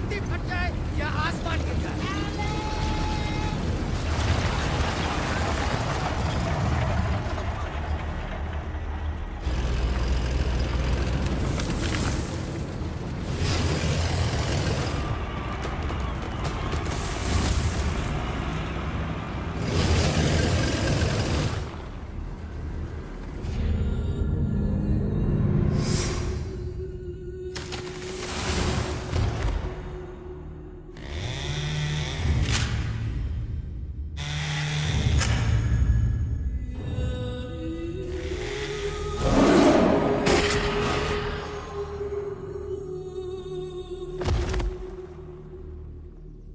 धरती फट जाए या आसमान गिर जाए।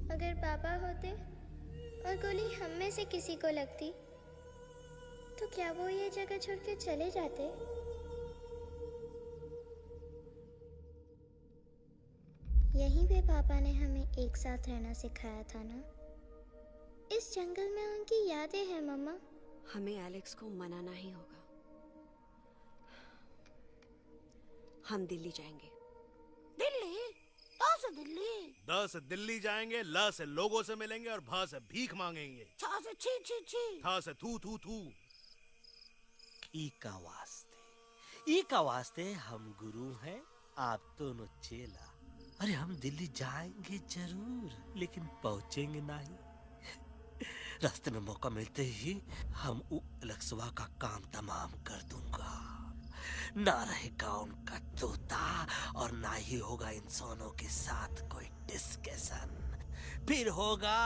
अगर पापा होते और गोली हम में से किसी को लगती तो क्या वो ये जगह छोड़ के चले जाते? यहीं पे पापा ने हमें एक साथ रहना सिखाया था ना। इस जंगल में उनकी यादें हैं मम्मा। हमें एलेक्स को मनाना ही होगा। हम दिल्ली जाएंगे। दिल्ली? कहाँ से दिल्ली? द से दिल्ली जाएंगे, ल से लोगों से मिलेंगे और भ से भीख मांगेंगे, छ से छी छी छी, थ से थू थू थू। ई का वास्ते हम गुरु हैं, आप दोनों चेला। अरे हम दिल्ली जाएंगे जरूर, लेकिन पहुंचेंगे नहीं। रास्ते में मौका मिलते ही हम अलक्सवा का काम तमाम कर दूंगा। ना रहेगा उनका तोता और ना ही होगा इंसानों के साथ कोई डिस्कशन। फिर होगा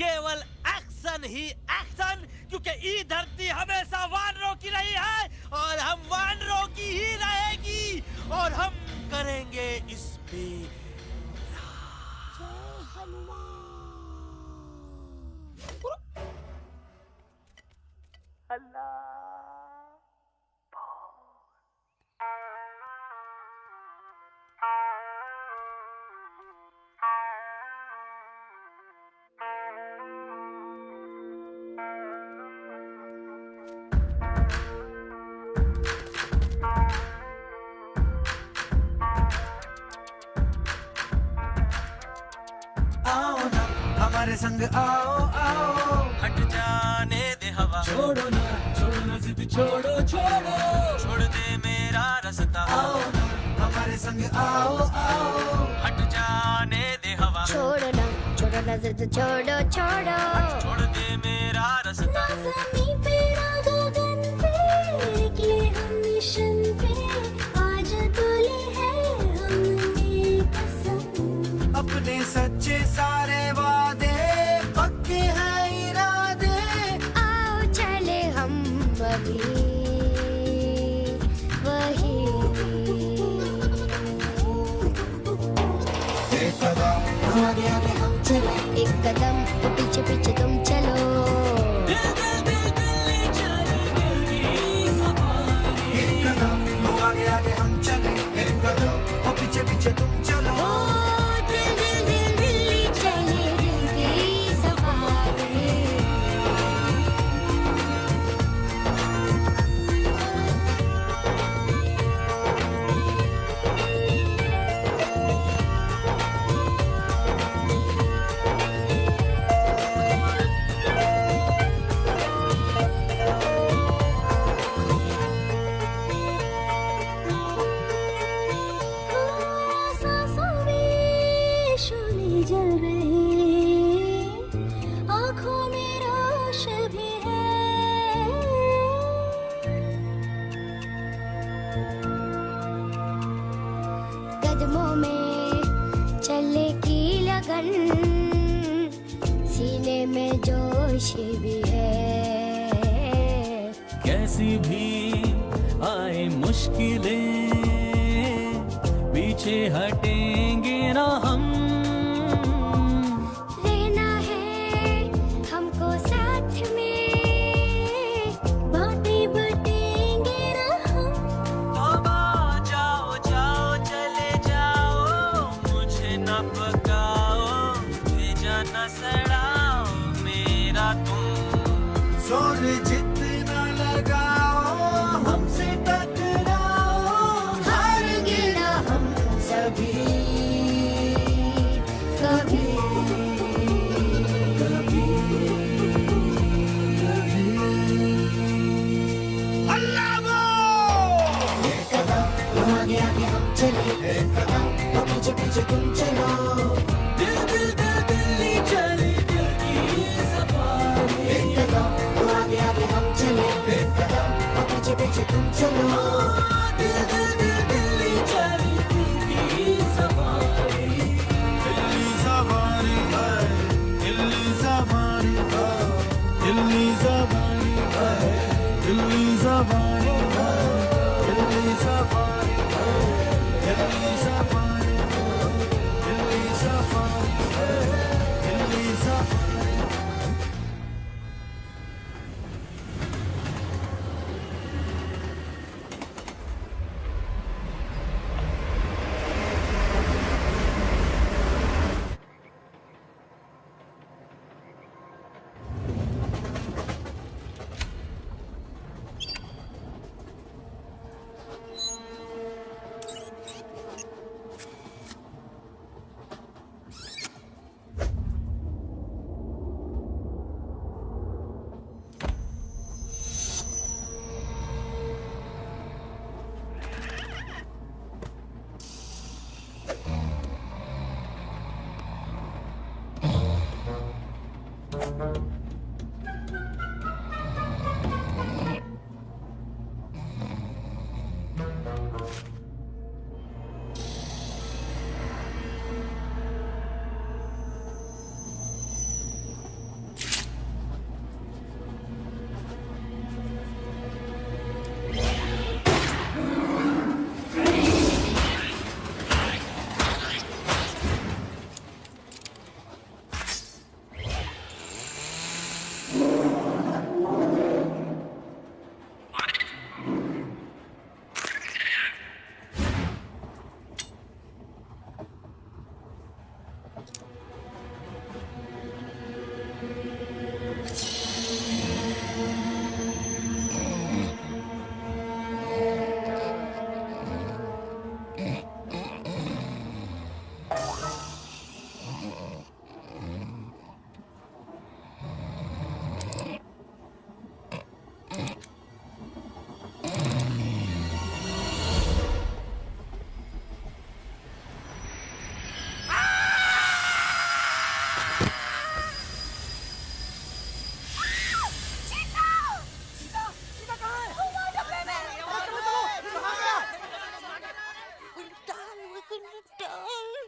केवल एक्शन ही एक्शन, क्योंकि ई धरती हमेशा वानरों की रही है और हम वानरों की ही रहेगी और हम करेंगे इस पे आओ ना हमारे संग आओ आओ, हट जाने दे हवा। छोड़ो ना जिद छोड़ो छोड़ो, छोड़ दे मेरा रास्ता। आओ ना हमारे संग आओ आओ, हट जाने दे हवा। छोड़ो ना जिद छोड़ो छोड़ो। छोड़ दे मेरा रास्ता। ज़मीन पे ना गगन पे, निकले हम मिशन पे। आज तोले है हमने कसम। अपने सच्चे सारे वादे पक्के हैं इरादे। आओ चले हम अभी वही। एक कदम आगे आगे हम चले, एक कदम तो पीछे पीछे तुम चलो। एक कदम आगे आगे हम चले, एक कदम पीछे पीछे तुम चलो। ओ दिल दिल दिल दिल्ली चले, दिल की सफारी। सांसों में शोले जल रहे, आँखों में रोश भी है। कदमों में चले की लगन, सीने में जोश भी है। कैसी भी आए मुश्किलें, पीछे हटेंगे ना हम। रहना है हमको साथ में, बातें बटेंगे ना हम। तौबा जाओ जाओ चले जाओ, मुझे न पकाओ, भेजा न सड़ाओ मेरा तुम। जोर जितना लगाओ हमसे टकराओ, हारेंगे ना हम सभी पीछे पीछे तुम चलो दिल दिल दिल दिल्ली चली दिल की सफारी एक कदम तो आगे आगे हम चले एक कदम और पीछे पीछे तुम चलो दिल दिल दिल दिल्ली चली दिल की सफारी दिल्ली सवारी दिल्ली सवारी दिल्ली सवारी दिल्ली सवारी दिल्ली सवारी दिल्ली सवारी दिल्ली सवारी दिल्ली सवारी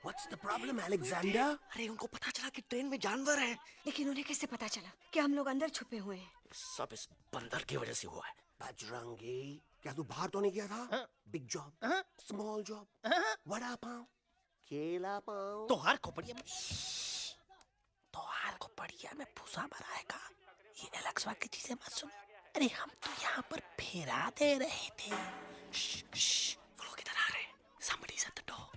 What's the problem, Alexander? अरे उनको पता चला कि ट्रेन में जानवर है। लेकिन उन्हें कैसे पता चला कि हम लोग अंदर छुपे हुए हैं? सब इस बंदर की वजह से हुआ है। बजरंगी, क्या तू बाहर तो नहीं गया था? Big job, small job, vada pav, केला पाव। तोहार खोपड़िया में में भूसा भराएगा। ये एलेक्सवा की चीजें मत सुन। अरे हम तो यहाँ पर फेरा दे रहे थे। वो लोग इधर आ रहे हैं। Somebody's at the door.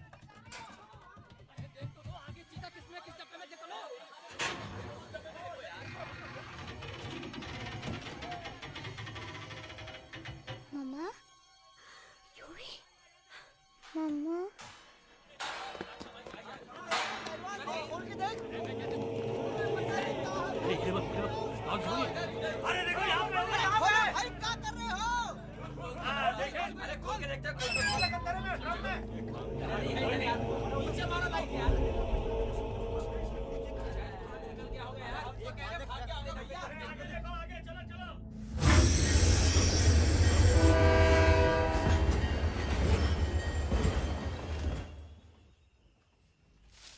मम्मा, यूवी, मम्मा। अरे देखो यहाँ पे भाई क्या कर रहे हो? अरे खोल के देखते हैं। नीचे मारो लाइट यार। आगे चलो चलो।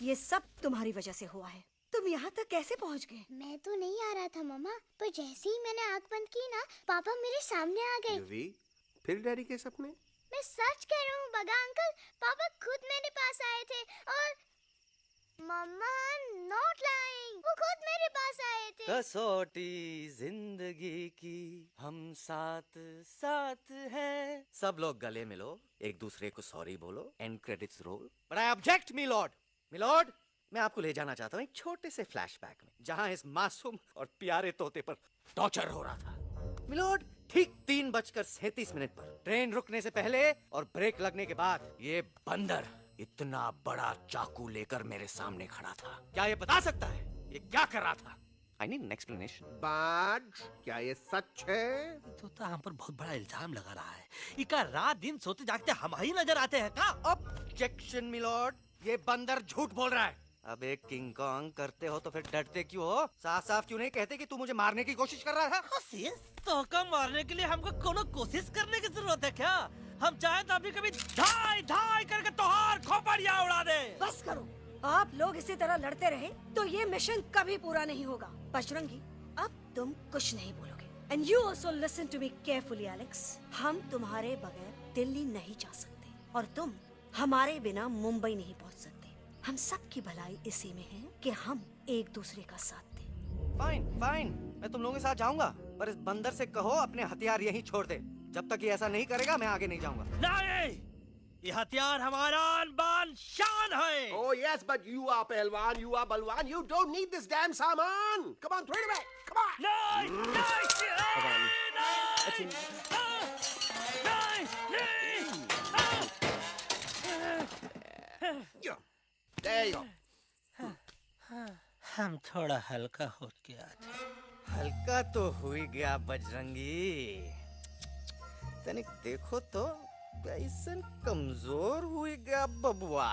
ये सब तुम्हारी वजह से हुआ है। तुम यहाँ तक कैसे पहुँच गए? मैं तो नहीं आ रहा था मम्मा, पर जैसे ही मैंने आँख बंद की ना, पापा मेरे सामने आ गए। यूवी, फिर डैडी के सपने? मैं सच कह रहा हूँ बगा अंकल, पापा खुद मेरे पास आए थे और मम्मा नॉट लाइंग, वो खुद मेरे पास आए थे। कसौटी जिंदगी की हम साथ साथ हैं। सब लोग गले मिलो, एक दूसरे को सॉरी बोलो, and credits roll. But I object milord, मैं आपको ले जाना चाहता हूँ एक छोटे से फ्लैशबैक में, जहाँ इस मासूम और प्यारे तोते पर टॉर्चर हो रहा था। मिलॉर्ड, ठीक 3:37 पर ट्रेन रुकने से पहले और ब्रेक लगने के बाद ये बंदर इतना बड़ा चाकू लेकर मेरे सामने खड़ा था। क्या ये बता सकता है ये क्या कर रहा था? I need an explanation. बाज, क्या ये सच है? तोता हम पर बहुत बड़ा इल्जाम लगा रहा है। इका रात दिन सोते जागते हम ही नजर आते हैं का? ऑब्जेक्शन मिलॉर्ड, ये बंदर झूठ बोल रहा है। अबे किंग कॉन्ग करते हो तो फिर डरते क्यों हो? साफ साफ क्यों नहीं कहते कि तू मुझे मारने की कोशिश कर रहा था? तो का मारने के लिए हमको कोनो कोशिश करने की जरूरत है क्या? हम चाहे तो अभी कभी धाई धाई करके तोहार खोपड़िया उड़ा दे। बस करो, आप लोग इसी तरह लड़ते रहे तो ये मिशन कभी पूरा नहीं होगा। बजरंगी, अब तुम कुछ नहीं बोलोगे। And you also listen to me carefully, Alex. हम तुम्हारे बगैर दिल्ली नहीं जा सकते और तुम हमारे बिना मुंबई नहीं पहुंच सकते। हम सबकी भलाई इसी में है कि हम एक दूसरे का साथ दें। फाइन फाइन, मैं तुम लोगों के साथ जाऊंगा, पर इस बंदर से कहो अपने हथियार यहीं छोड़ दे। जब तक ये ऐसा नहीं करेगा मैं आगे नहीं जाऊंगा। नहीं, ये हथियार हमारा आन-बान शान है। Oh yes, but you are Pehlwan, you are Balwan. You don't need this damn saman. Come on, throw it away. Come on. नहीं, There you go. हम थोड़ा हल्का हो गया थे। हल्का तो हुई गया बजरंगी, तनिक देखो तो कैसन कमजोर हुई गया बबुआ।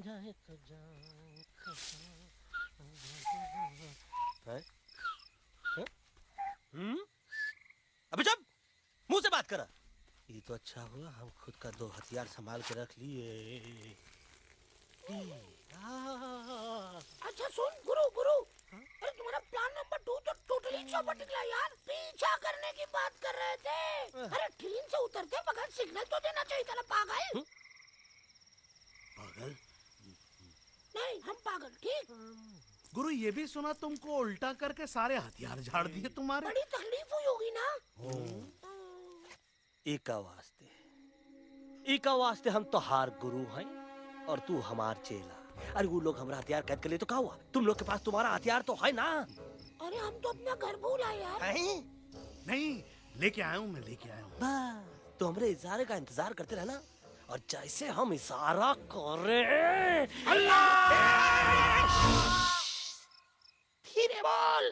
जाए तो जाए अबे जब मुंह से बात करा। ये तो अच्छा हुआ हम खुद का दो हथियार संभाल के रख लिए। अच्छा सुन गुरु गुरु, अरे तुम्हारा प्लान नंबर 2 तो टोटली चौपट निकला यार। पीछा करने की बात कर रहे थे। अरे ट्रेन से उतरते बगैर सिग्नल तो देना चाहिए था ना पागल। पागल? नहीं हम पागल, ठीक। गुरु ये भी सुना तुमको उल्टा करके सारे हथियार झाड़ दिए तुम्हारे। बड़ी तकलीफ हुई होगी ना। इका वास्ते हम तो हार गुरु हैं और तू हमार चेला। अरे वो लोग हमारा हथियार कैद कर ले तो क्या हुआ? तुम लोग के पास तुम्हारा हथियार तो है ना। अरे हम तो अपना घर भूल आए यार। नहीं, लेके आया हूँ, मैं लेके आया हूँ। तो हमारे इशारे का इंतजार करते रहना और जैसे हम इशारा करें धीरे बोल।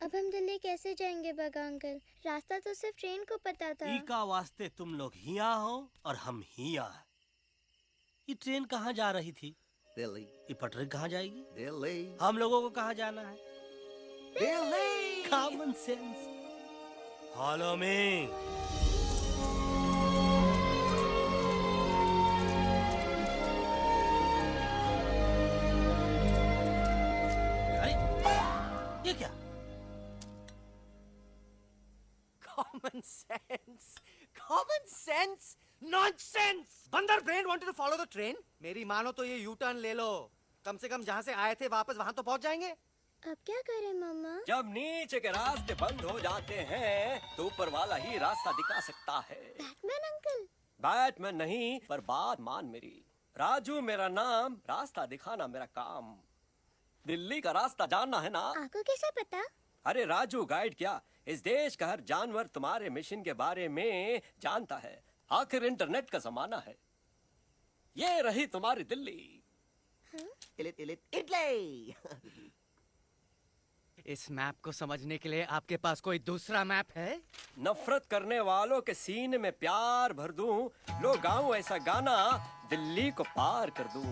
अब हम दिल्ली कैसे जाएंगे बगा अंकल? रास्ता तो सिर्फ ट्रेन को पता था। इका वास्ते तुम लोग हिया हो और हम हिया। ये ट्रेन कहाँ जा रही थी? दिल्ली। ये पटरी कहाँ जाएगी? दिल्ली। हम लोगों को कहाँ जाना है? Delhi. Common sense. Follow me. ये क्या? Common sense, common sense, nonsense. बंदर brain wanted to follow the train. मेरी मानो तो ये यू टर्न ले लो। कम से कम जहाँ से आए थे वापस वहाँ तो पहुँच जाएंगे। अब क्या करें मम्मा? जब नीचे के रास्ते बंद हो जाते हैं तो ऊपर वाला ही रास्ता दिखा सकता है। Batman uncle. बैटमैन नहीं, पर बात मान मेरी। राजू मेरा नाम, रास्ता दिखाना मेरा काम। दिल्ली का रास्ता जानना है ना? आपको कैसे पता? अरे राजू गाइड क्या, इस देश का हर जानवर तुम्हारे मिशन के बारे में जानता है। आखिर इंटरनेट का जमाना है। ये रही तुम्हारी दिल्ली। इटली। इस मैप को समझने के लिए आपके पास कोई दूसरा मैप है? नफरत करने वालों के सीने में प्यार भर दूं, लो गाऊं ऐसा गाना, दिल्ली को पार कर दूं।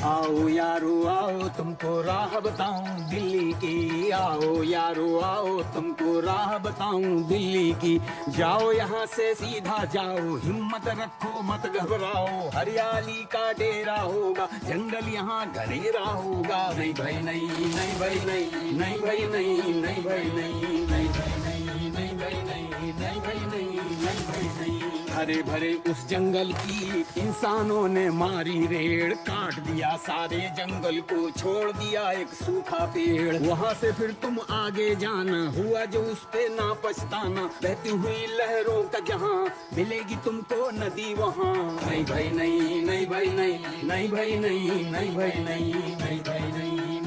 आओ यारो आओ तुमको राह बताऊं दिल्ली की। आओ यारो आओ तुमको राह बताऊं दिल्ली की। जाओ यहाँ से सीधा जाओ, हिम्मत रखो मत घबराओ। हरियाली का डेरा होगा, जंगल यहाँ घनेरा होगा। नहीं भाई नहीं, नहीं भाई नहीं, नहीं भाई नहीं, नहीं भाई नहीं, नहीं भाई नहीं, नहीं भाई नहीं, नहीं भाई नहीं, नहीं भाई नहीं। हरे भरे उस जंगल की इंसानों ने मारी रेड़, काट दिया सारे जंगल को, छोड़ दिया एक सूखा पेड़। वहाँ से फिर तुम आगे जाना, हुआ जो उस पे ना पछताना। बहती हुई लहरों का जहाँ, मिलेगी तुमको नदी वहाँ। नहीं भाई नहीं, नहीं भाई नहीं, नहीं भाई नहीं, नहीं भाई नहीं, नहीं भाई नहीं।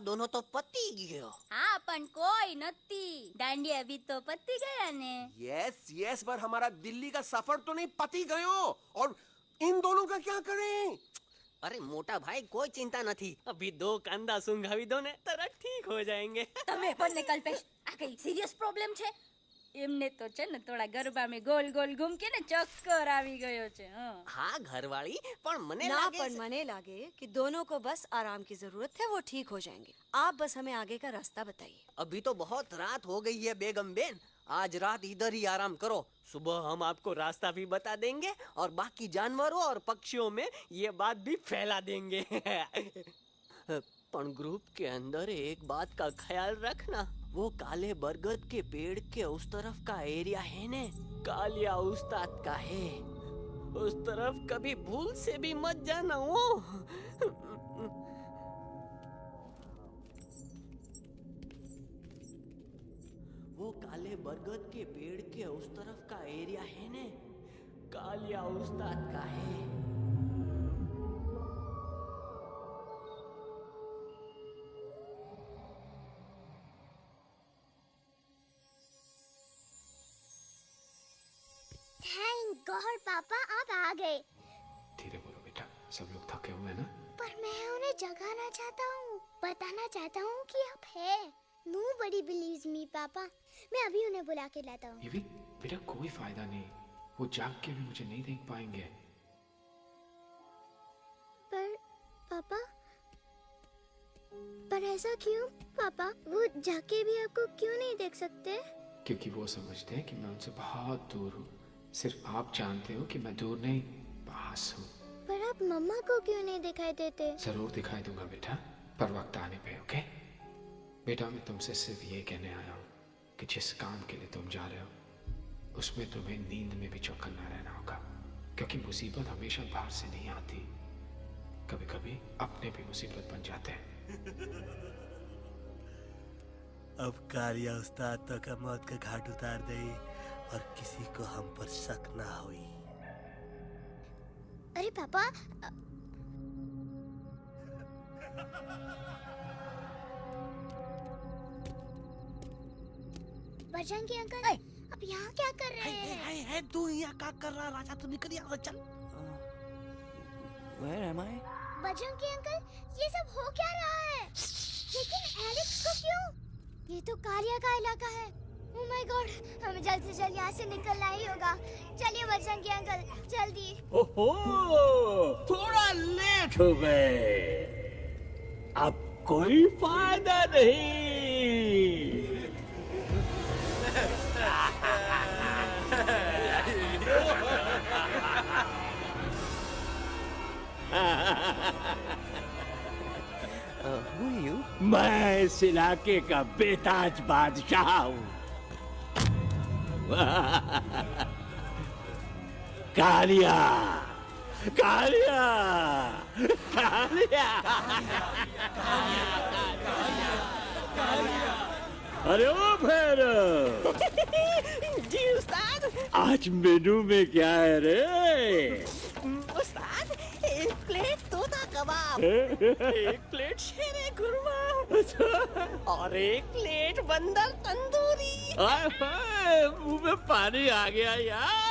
दोनों तो पति गयो। હા પણ કોઈ નથી દાંડિયા બી તો પતી ગયા ને यस यस, पर हमारा दिल्ली का सफर तो नहीं पति गयो। और इन दोनों का क्या करें? अरे मोटा भाई कोई चिंता नहीं, अभी 2 कांदा सूंघावी दो ने तरत ठीक हो जाएंगे। તમે પણ ને કલ્પેશ આ કઈ સિરિયસ પ્રોબ્લેમ છે એમને તો છે ને થોડા ગરબામાં ગોલ ગોલ ઘૂમકે ને ચક્કર આવી ગયો છે हाँ घरवाली पर मने ना लागे पर मने लागे कि दोनों को बस आराम की जरूरत है, वो ठीक हो जाएंगे। आप बस हमें आगे का रास्ता बताइए। अभी तो बहुत रात हो गई है बेगम बेन, आज रात इधर ही आराम करो, सुबह हम आपको रास्ता भी बता देंगे और बाकी जानवरों और पक्षियों में ये बात भी फैला देंगे। पण ग्रुप के अंदर एक बात का ख्याल रखना, वो काले बरगद के पेड़ के उस तरफ का एरिया है ने कालिया उस्ताद का है, उस तरफ कभी भूल से भी मत जाना। वो काले बरगद के पेड़ के उस तरफ का एरिया है ने कालिया उस्ताद का है। थैंक गॉड पापा आप आ गए। धीरे बोलो बेटा, सब लोग थके हुए हैं ना। पर मैं उन्हें जगाना चाहता हूँ, बताना चाहता हूँ कि आप है। Nobody believes me पापा, मैं अभी उन्हें बुला के लाता हूँ। ये भी बेटा कोई फायदा नहीं, वो जाग के भी मुझे नहीं देख पाएंगे। पर ऐसा क्यों पापा? वो जाके भी आपको क्यों नहीं देख सकते? क्योंकि वो समझते हैं कि मैं उनसे बहुत दूर हूँ। सिर्फ आप जानते हो कि मैं दूर नहीं, पास हूँ। पर आप मम्मा को क्यों नहीं दिखाई देते? जरूर दिखाई दूंगा बेटा, पर वक्त आने पे। ओके बेटा, मैं तुमसे सिर्फ ये कहने आया हूँ कि जिस काम के लिए तुम जा रहे हो उसमें तुम्हें नींद में भी चौकन्ना रहना होगा, क्योंकि मुसीबत हमेशा बाहर से नहीं आती, कभी कभी अपने भी मुसीबत बन जाते हैं। अब कालिया उस्ताद तो का मौत का घाट उतार दे और किसी को हम पर शक ना हुई। अरे पापा बजरंगी अंकल अब यहाँ क्या कर रहे हैं? तू यहाँ क्या कर रहा? राजा तू निकल यहाँ से, चल। Where am I? Bajrangi uncle ये सब हो क्या रहा है? लेकिन एलेक्स को क्यों? ये तो कालिया का इलाका है। ओह माय गॉड, हमें जल्द से जल्द यहाँ से निकलना ही होगा। चलिए बजरंगी अंकल जल्दी। ओहो, थोड़ा लेट हो गए, अब कोई फायदा नहीं। Who are you? मैं इस इलाके का बेताज बादशाह हूँ। कालिया, कालिया, कालिया, अरे ओ फिर जी उस्ताद, आज मेनू में क्या है रे? उस्ताद, एक प्लेट तोता कबाब, एक प्लेट शेरे खुरमा और एक प्लेट बंदर तंदूरी। मुंह में पानी आ गया यार।